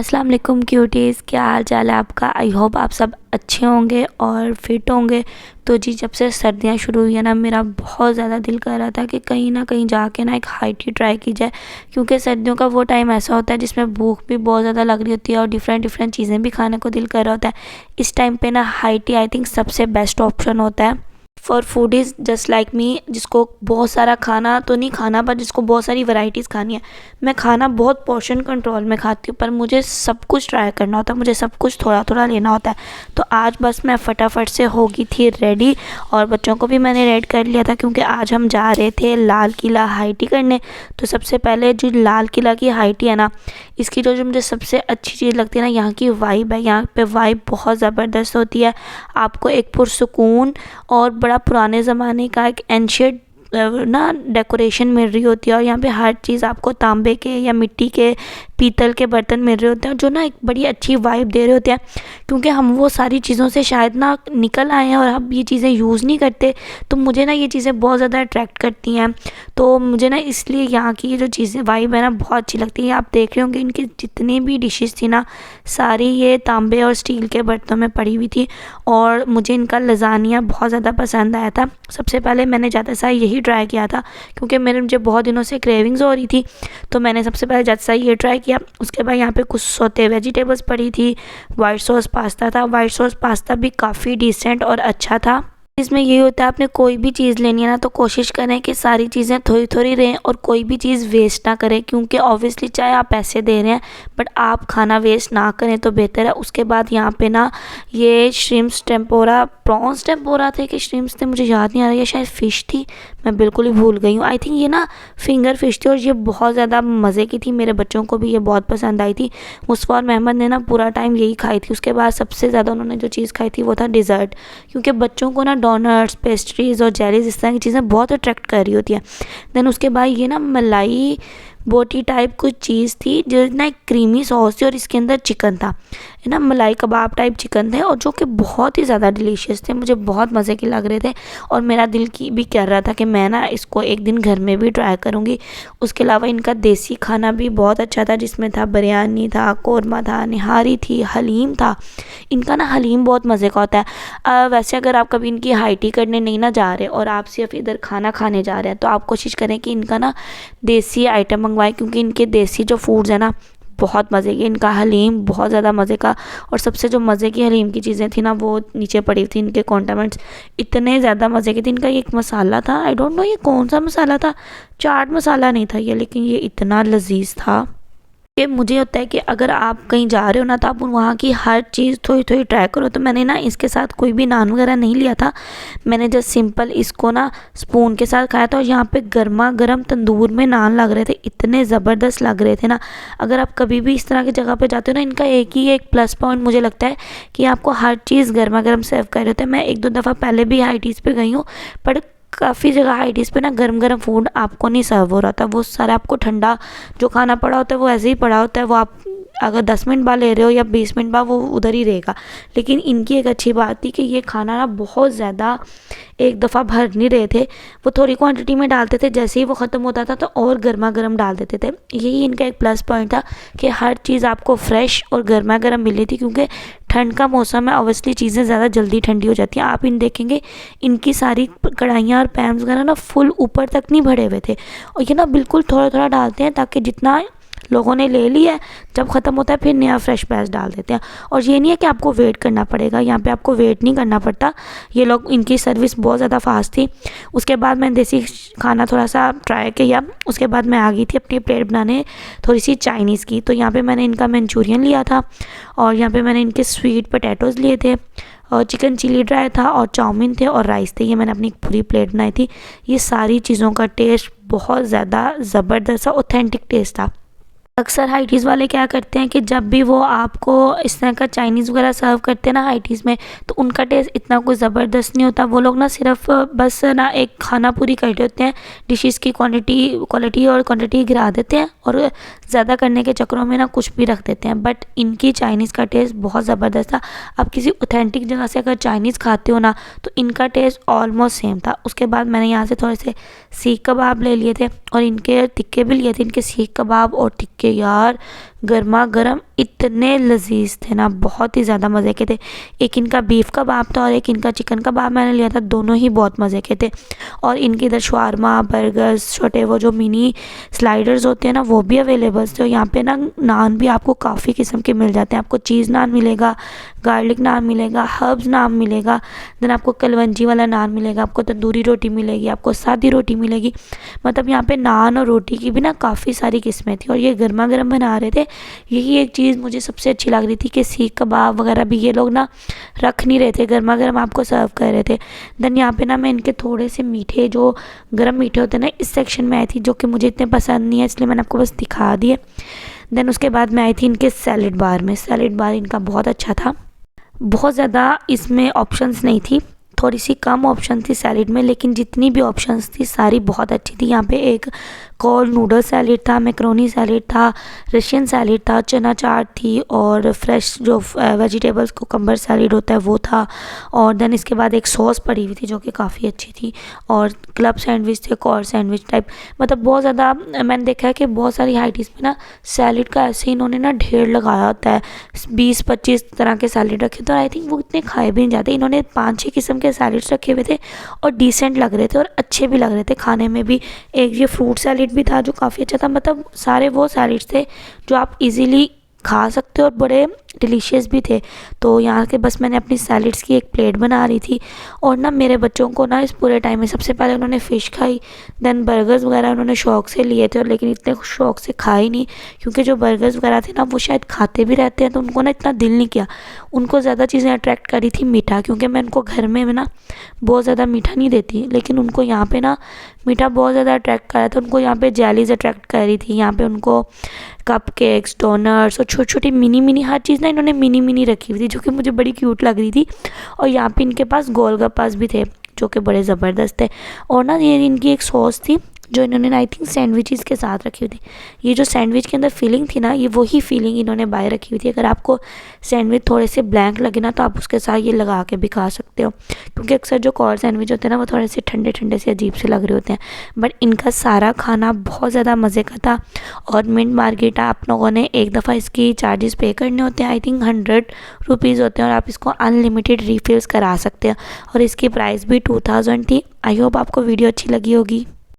अस्सलाम वालेकुम क्यूटीज़, क्या हाल चाल है आपका। आई होप आप सब अच्छे होंगे और फिट होंगे। तो जी, जब से सर्दियाँ शुरू हुई है ना, मेरा बहुत ज़्यादा दिल कर रहा था कि कहीं ना कहीं जाके ना एक हाई टी ट्राई की जाए, क्योंकि सर्दियों का वो टाइम ऐसा होता है जिसमें भूख भी बहुत ज़्यादा लग रही होती है और डिफरेंट डिफरेंट चीज़ें भी खाने को दिल कर रहा होता है। इस टाइम पे ना हाई टी आई थिंक सबसे बेस्ट ऑप्शन होता है for foodies just like me, जिसको बहुत सारा खाना तो नहीं खाना पर जिसको बहुत सारी वैरायटीज़ खानी है। मैं खाना बहुत पोर्शन कंट्रोल में खाती हूँ, पर मुझे सब कुछ ट्राई करना होता है, मुझे सब कुछ थोड़ा थोड़ा लेना होता है। तो आज बस मैं फटाफट से हो गई थी रेडी, और बच्चों को भी मैंने रेडी कर लिया था क्योंकि आज हम जा रहे थे लाल किला हाई टी करने। तो सबसे पहले जो लाल किला की हाई टी है ना, इसकी जो मुझे सबसे अच्छी चीज़ लगती है ना, यहाँ की वाइब है। यहाँ पे वाइब बहुत ज़बरदस्त होती है। आपको एक पुरसुकून और बड़ा पुराने ज़माने का एक एंशियंट ना डेकोरेशन मिल रही होती है, और यहाँ पे हर चीज़ आपको तांबे के या मिट्टी के पीतल के बर्तन मिल रहे होते हैं, जो ना एक बड़ी अच्छी वाइब दे रहे होते हैं। क्योंकि हम वो सारी चीज़ों से शायद ना निकल आए हैं और अब ये चीज़ें यूज़ नहीं करते, तो मुझे ना ये चीज़ें बहुत ज़्यादा अट्रैक्ट करती हैं। तो मुझे ना इसलिए यहाँ की जो चीज़ें वाइब है ना बहुत अच्छी लगती है। आप देख रहे होंगे इनकी जितनी भी डिशेस थी ना, सारी ये तांबे और स्टील के बर्तनों में पड़ी हुई थी, और मुझे इनका लजानिया बहुत ज़्यादा पसंद आया था। सबसे पहले मैंने ज़्यादा सा यही ट्राई किया था क्योंकि मुझे बहुत दिनों से क्रेविंग्स हो रही थी, तो मैंने सबसे पहले ज़्यादा सा ये ट्राई किया। उसके बाद यहाँ पे कुछ सोते वेजिटेबल्स पड़ी थी, वाइट सॉस पास्ता था। वाइट सॉस पास्ता भी काफ़ी डिसेंट और अच्छा था। इसमें यही होता है, आपने कोई भी चीज़ लेनी है ना, तो कोशिश करें कि सारी चीज़ें थोड़ी थोड़ी रहें और कोई भी चीज़ वेस्ट ना करें, क्योंकि ऑब्वियसली चाहे आप पैसे दे रहे हैं बट आप खाना वेस्ट ना करें तो बेहतर है। उसके बाद यहाँ पे ना ये श्रिम्प्स टेम्पोरा, प्रॉन्स टेम्पोरा थे कि श्रिम्प्स थे, मुझे याद नहीं आ रहा, ये शायद फ़िश थी, मैं बिल्कुल ही भूल गई हूँ। आई थिंक ये ना फिंगर फिश थी, और ये बहुत ज़्यादा मज़े की थी। मेरे बच्चों को भी ये बहुत पसंद आई थी। मुस्फा और महमद ने ना पूरा टाइम यही खाई थी। उसके बाद सबसे ज़्यादा उन्होंने जो चीज़ खाई थी वो था डिज़र्ट, क्योंकि बच्चों को ना डोनट्स, पेस्ट्रीज़ और जेलीज इस तरह की चीज़ें बहुत अट्रैक्ट कर रही होती हैं। देन उसके बाद ये ना मलाई बोटी टाइप कुछ चीज़ थी जो ना एक क्रीमी सॉस थी, और इसके अंदर चिकन था, है ना, मलाई कबाब टाइप चिकन थे, और जो कि बहुत ही ज़्यादा डिलीशियस थे, मुझे बहुत मज़े के लग रहे थे। और मेरा दिल की भी कर रहा था कि मैं ना इसको एक दिन घर में भी ट्राई करूँगी। उसके अलावा इनका देसी खाना भी बहुत अच्छा था, जिसमें था बिरयानी था, कौरमा था, निहारी थी, हलीम था। इनका ना हलीम बहुत मज़े का होता है। वैसे अगर आप कभी इनकी हाई टी करने नहीं ना जा रहे और आप सिर्फ इधर खाना खाने जा रहे हैं, तो आप कोशिश करें कि इनका ना देसी आइटम मंगवाएं, क्योंकि इनके देसी जो फूड्स है ना बहुत मज़े के। इनका हलीम बहुत ज़्यादा मज़े का, और सबसे जो मज़े की हलीम की चीज़ें थी ना, वो नीचे पड़ी थी। इनके कॉन्डिमेंट्स इतने ज़्यादा मज़े के थे। इनका एक मसाला था, आई डोंट नो ये कौन सा मसाला था, चाट मसाला नहीं था ये, लेकिन ये इतना लजीज था कि मुझे होता है कि अगर आप कहीं जा रहे हो ना, तो आप वहाँ की हर चीज़ थोड़ी थोड़ी ट्राई करो। तो मैंने ना इसके साथ कोई भी नान वगैरह नहीं लिया था, मैंने जस्ट सिंपल इसको ना स्पून के साथ खाया था। और यहाँ पे गर्मा गर्म तंदूर में नान लग रहे थे, इतने ज़बरदस्त लग रहे थे ना। अगर आप कभी भी इस तरह की जगह पे जाते हो ना, इनका एक प्लस पॉइंट मुझे लगता है कि आपको हर चीज़ गर्मा गर्म सर्व कर रहे होते हैं। मैं एक दो दफ़ा पहले भी हाई टीज़ पे गई हूँ, बट काफ़ी जगह हाई टीज़ पे ना गर्म गर्म फूड आपको नहीं सर्व हो रहा था, वो सारा आपको ठंडा जो खाना पड़ा होता है वो ऐसे ही पड़ा होता है। वो आप अगर 10 मिनट बाद ले रहे हो या 20 मिनट बाद, वो उधर ही रहेगा। लेकिन इनकी एक अच्छी बात थी कि ये खाना ना बहुत ज़्यादा एक दफ़ा भर नहीं रहे थे, वो थोड़ी क्वांटिटी में डालते थे, जैसे ही वो ख़त्म होता था तो और गर्मा गर्म डाल देते थे। यही इनका एक प्लस पॉइंट था कि हर चीज़ आपको फ्रेश और गर्मा गर्म मिली थी, क्योंकि ठंड का मौसम है, ऑब्वियसली चीज़ें ज़्यादा जल्दी ठंडी हो जाती हैं। आप इन देखेंगे इनकी सारी कढ़ाइयाँ और पैन्स वगैरह ना फुल ऊपर तक नहीं भरे हुए थे, और ये ना बिल्कुल थोड़ा थोड़ा डालते हैं, ताकि जितना लोगों ने ले लिया है जब ख़त्म होता है फिर नया फ्रेश बैच डाल देते हैं। और ये नहीं है कि आपको वेट करना पड़ेगा, यहाँ पे आपको वेट नहीं करना पड़ता। ये लोग, इनकी सर्विस बहुत ज़्यादा फास्ट थी। उसके बाद मैंने देसी खाना थोड़ा सा ट्राई किया, उसके बाद मैं आ गई थी अपनी प्लेट बनाने थोड़ी सी चाइनीज़ की। तो यहाँ पे मैंने इनका मंचूरियन लिया था, और यहाँ पे मैंने इनके स्वीट पोटैटोज़ लिए थे, और चिकन चिली ड्राई था, और चाउमीन थे, और राइस थे। ये मैंने अपनी पूरी प्लेट बनाई थी। ये सारी चीज़ों का टेस्ट बहुत ज़्यादा ज़बरदस्त सा ऑथेंटिक टेस्ट था। अक्सर हाई टीज़ वाले क्या करते हैं कि जब भी वो आपको इस तरह का चाइनीज़ वगैरह सर्व करते हैं ना हाई टीज़ में, तो उनका टेस्ट इतना कोई ज़बरदस्त नहीं होता। वो लोग ना सिर्फ बस ना एक खाना पूरी कर रहे होते हैं, डिशेस की क्वालिटी और क्वांटिटी गिरा देते हैं, और ज़्यादा करने के चक्करों में ना कुछ भी रख देते हैं। बट इनकी चाइनीज़ का टेस्ट बहुत ज़बरदस्त था। आप किसी ऑथेंटिक जगह से अगर चाइनीज़ खाते हो ना, तो इनका टेस्ट ऑलमोस्ट सेम था। उसके बाद मैंने यहाँ से थोड़े से सीख कबाब ले लिए थे, और इनके टिक्के भी लिए थे। इनके सीख कबाब और टिक्के यार गर्मा गर्म इतने लजीज थे ना, बहुत ही ज़्यादा मज़े के थे। एक इनका बीफ कबाब था और एक इनका चिकन कबाब मैंने लिया था, दोनों ही बहुत मज़े के थे। और इनके इधर शवारमा, बर्गर्स, छोटे वो जो मिनी स्लाइडर्स होते हैं ना, वो भी अवेलेबल थे। और यहाँ पे ना नान भी आपको काफ़ी किस्म के मिल जाते हैं। आपको चीज़ नान मिलेगा, गार्लिक नान मिलेगा, हर्ब्स नान मिलेगा, देन आपको कलवंजी वाला नान मिलेगा, आपको तंदूरी रोटी मिलेगी, आपको सादी रोटी मिलेगी। मतलब यहाँ पे नान और रोटी की भी ना काफ़ी सारी किस्में थी और ये गर्मा गर्म बना रहे थे। यही एक चीज़ मुझे सबसे अच्छी लग रही थी कि सीख कबाब वगैरह भी ये लोग ना रख नहीं रहे थे, गर्मा गर्म आपको सर्व कर रहे थे। देन यहाँ पे ना मैं इनके थोड़े से मीठे, जो गर्म मीठे होते हैं ना, इस सेक्शन में आई थी, जो कि मुझे इतने पसंद नहीं है, इसलिए मैंने आपको बस दिखा दिए। देन उसके बाद मैं आई थी इनके सैलेड बार में। सैलेड बार इनका बहुत अच्छा था, बहुत ज़्यादा इसमें ऑप्शंस नहीं थी, थोड़ी सी कम ऑप्शन थी सैलेड में, लेकिन जितनी भी ऑप्शंस थी सारी बहुत अच्छी थी। यहाँ पे एक कॉर्न नूडल सैलेड था, मैक्रोनी सैलेड था, रशियन सैलेड था, चना चाट थी और फ्रेश जो वेजिटेबल्स कुकम्बर सैलेड होता है वो था। और देन इसके बाद एक सॉस पड़ी हुई थी जो कि काफ़ी अच्छी थी। और क्लब सैंडविच थे, कॉर सैंडविच टाइप। मतलब बहुत ज़्यादा मैंने देखा है कि बहुत सारी हाइटीज़ में ना सैलेड का ऐसे इन्होंने ना ढेर लगाया होता है, 20-25 तरह के सैलेड रखे थे और आई थिंक वो इतने खाए भी नहीं जाते। इन्होंने 5-6 किस्म के सैलेड्स रखे हुए थे और डिसेंट लग रहे थे और अच्छे भी लग रहे थे खाने में भी। एक ये फ्रूट सैलेड भी था जो काफ़ी अच्छा था। मतलब सारे वो सैलेड्स थे जो आप इजीली खा सकते हो और बड़े डिलीशियस भी थे। तो यहाँ के बस मैंने अपनी सैलेड्स की एक प्लेट बना रही थी और ना मेरे बच्चों को ना इस पूरे टाइम में सबसे पहले उन्होंने फ़िश खाई, देन बर्गर्स वगैरह उन्होंने शौक़ से लिए थे, और लेकिन इतने शौक़ से खाए नहीं, क्योंकि जो बर्गर्स वगैरह थे ना वो शायद खाते भी रहते हैं तो उनको ना इतना दिल नहीं किया। उनको ज़्यादा चीज़ें अट्रैक्ट करी थी मीठा, क्योंकि मैं उनको घर में ना बहुत ज़्यादा मीठा नहीं देती, लेकिन उनको यहाँ पे ना मीठा बहुत ज़्यादा अट्रैक्ट कर रहा था। उनको यहाँ पे जेलीज अट्रैक्ट कर रही थी, यहाँ पे उनको कप केक्स, डोनट्स और छोटी छोटी मिनी हर चीज़ ना इन्होंने मिनी रखी हुई थी, जो कि मुझे बड़ी क्यूट लग रही थी। और यहाँ पे इनके पास गोलगप्पास भी थे जो कि बड़े ज़बरदस्त थे। और ना ये इनकी एक सॉस थी जो इन्होंने आई थिंक सैंडविचेस के साथ रखी हुई थी। ये जो सैंडविच के अंदर फीलिंग थी ना, ये वही फीलिंग इन्होंने बाहर रखी हुई थी। अगर आपको सैंडविच थोड़े से ब्लैंक लगे ना तो आप उसके साथ ये लगा के भी खा सकते हो, क्योंकि अक्सर जो कॉर्न सैंडविच होते हैं ना वो थोड़े से ठंडे ठंडे से अजीब से लग रहे होते हैं। बट इनका सारा खाना बहुत ज़्यादा मज़े का था। और मिंट मार्केट आप लोगों ने एक दफ़ा इसकी चार्जेस पे करने होते हैं, आई थिंक 100 रुपीज़ होते हैं, और आप इसको अनलिमिटेड रीफिल्स करा सकते हैं। और इसकी प्राइस भी 2000 थी। आई होप आपको वीडियो अच्छी लगी होगी।